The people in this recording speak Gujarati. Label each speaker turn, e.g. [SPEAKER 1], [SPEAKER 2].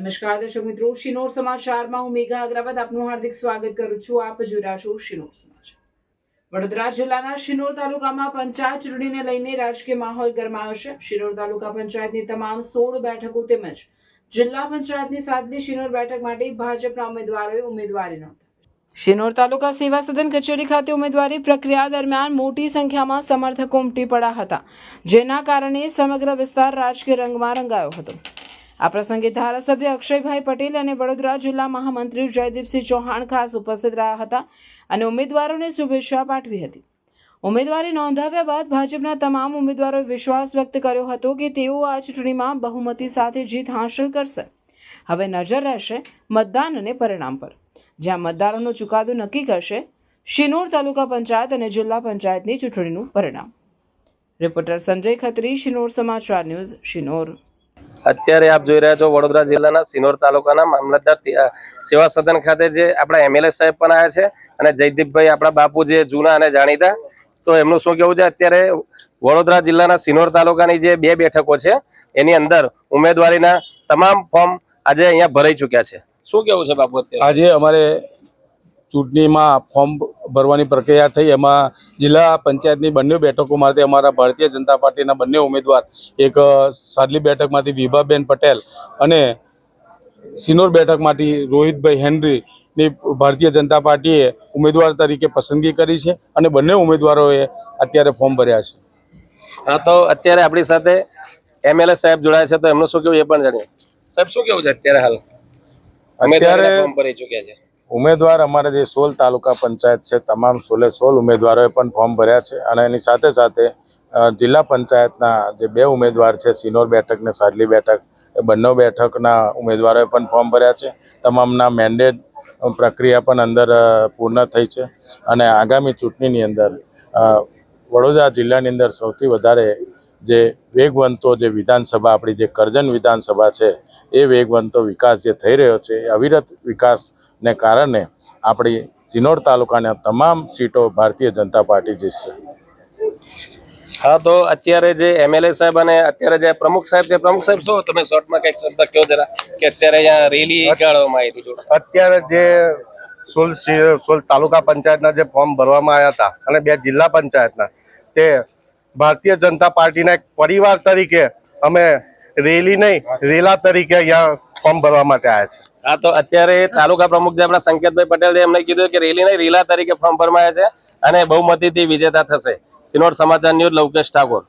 [SPEAKER 1] નમસ્કાર દર્શક મિત્રો, શિનોર સમાચારમાં હું મેઘા અગ્રવાલ આપનું હાર્દિક સ્વાગત કરું છું. આપ જોઈ રહ્યા છો શિનોર સમાચાર. વડોદરા જિલ્લાના શિનોર તાલુકામાં પંચાયત ચૂંટણીને લઈને રાજકીય માહોલ ગરમાયો છે. શિનોર તાલુકા પંચાયતની તમામ 16 બેઠકો તેમજ જિલ્લા પંચાયતની સાદલી શિનોર બેઠક માટે ભાજપના ઉમેદવારોએ ઉમેદવારી નોંધાવી. શિનોર તાલુકા સેવા સદન કચેરી ખાતે ઉમેદવારી પ્રક્રિયા દરમિયાન મોટી સંખ્યામાં સમર્થકો ઉમટી પડ્યા હતા, જેના કારણે સમગ્ર વિસ્તાર રાજકીય રંગમાં રંગાયો હતો. આ પ્રસંગે ધારાસભ્ય અક્ષયભાઈ પટેલ અને વડોદરા જિલ્લા મહામંત્રી જયદીપસિંહ ચૌહાણ ખાસ ઉપસ્થિત રહ્યા હતા અને ઉમેદવારોને શુભેચ્છા પાઠવી હતી. ઉમેદવારી નોંધાવ્યા બાદ ભાજપના તમામ ઉમેદવારોએ વિશ્વાસ વ્યક્ત કર્યો હતો કે તેઓ આ ચૂંટણીમાં બહુમતી સાથે જીત હાંસલ કરશે. હવે નજર રહેશે મતદાન અને પરિણામ પર, જ્યાં મતદારોનો ચુકાદો નક્કી કરશે શિનોર તાલુકા પંચાયત અને જિલ્લા પંચાયતની ચૂંટણીનું પરિણામ. રિપોર્ટર સંજય ખત્રી, શિનોર સમાચાર ન્યૂઝ, શિનોર.
[SPEAKER 2] અત્યારે આપ જોઈ રહ્યા છો વડોદરા જિલ્લાના શિનોર તાલુકાના મામલતદાર સેવા સદન ખાતે જે આપણા એમએલએ સાહેબ પણ આવ્યા છે અને જયદીપભાઈ આપણા બાપુ જે જૂના અને જાણીતા, તો એમનું શું કેવું છે? અત્યારે વડોદરા જિલ્લાના શિનોર તાલુકાની જે 2 બેઠકો છે એની અંદર ઉમેદવારીના તમામ ફોર્મ આજે અહીંયા ભરાઈ ચુક્યા છે. શું કેવું છે બાપુ?
[SPEAKER 3] આજે અમારે ચૂંટણીમાં ફોર્મ ભરવાની પ્રક્રિયા થઈ. એમાં જિલ્લા પંચાયતની બંને બેઠકો માટે અમારા ભારતીય જનતા પાર્ટીના બંને ઉમેદવાર, એક સાદલી બેઠકમાંથી વિભાબેન પટેલ અને શિનોર બેઠકમાંથી રોહિતભાઈ હેનરીની ભારતીય જનતા પાર્ટીએ ઉમેદવાર તરીકે પસંદગી કરી છે અને બંને ઉમેદવારોએ અત્યારે ફોર્મ ભર્યા છે.
[SPEAKER 2] હા, તો અત્યારે આપણી સાથે એમએલએ સાહેબ જોડાયા છે, તો એમનું શું કેવું એ પણ જાણીએ. સાહેબ, શું કેવું છે અત્યારે હાલ?
[SPEAKER 3] અત્યારે
[SPEAKER 2] ફોર્મ ભરાઈ ચૂક્યા છે.
[SPEAKER 3] ઉમેદવાર અમારે જે 16 તાલુકા પંચાયત છે, તમામ 16 ઉમેદવારોએ પણ ફોર્મ ભર્યા છે અને એની સાથે સાથે જિલ્લા પંચાયતના જે 2 ઉમેદવાર છે, શિનોર બેઠક ને સાદલી બેઠક, એ બંને બેઠકના ઉમેદવારોએ પણ ફોર્મ ભર્યા છે. તમામના મેન્ડેટ પ્રક્રિયા પણ અંદર પૂર્ણ થઈ છે અને આગામી ચૂંટણીની અંદર વડોદરા જિલ્લાની અંદર સૌથી વધારે જે વેગવંતો જે વિધાનસભા, આપણી જે કરજણ વિધાનસભા છે, એ વેગવંતો વિકાસ જે થઈ રહ્યો છે, એ અવિરત વિકાસને કારણે આપણી શિનોર તાલુકાના તમામ સીટો ભારતીય જનતા પાર્ટી જીતશે.
[SPEAKER 2] હા, તો અત્યારે જે એમએલએ સાહેબ અને અત્યારે જે પ્રમુખ સાહેબ છે, પ્રમુખ સાહેબ શું તમે શોર્ટમાં કંઈક શબ્દ કહો જરા, કે અત્યારે અહીંયા રેલી કાઢવામાં આવી હતી?
[SPEAKER 4] અત્યારે જે 16 તાલુકા પંચાયતના જે ફોર્મ ભરવામાં આવ્યા હતા અને 2 જિલ્લા પંચાયતના, તે ભારતીય જનતા પાર્ટીના એક પરિવાર તરીકે અમે રેલી નહીં રેલા તરીકે અહીંયા ફોર્મ ભરવા માટે આવ્યા છે.
[SPEAKER 2] હા, તો અત્યારે તાલુકા પ્રમુખ જે આપણા સંકેતભાઈ પટેલ એમને કીધું કે રેલી નહીં રીલા તરીકે ફોર્મ ભરવામાં આવ્યા છે અને બહુમતીથી વિજેતા થશે. શિનોર સમાચાર ન્યૂઝ, લવકેશ ઠાકોર.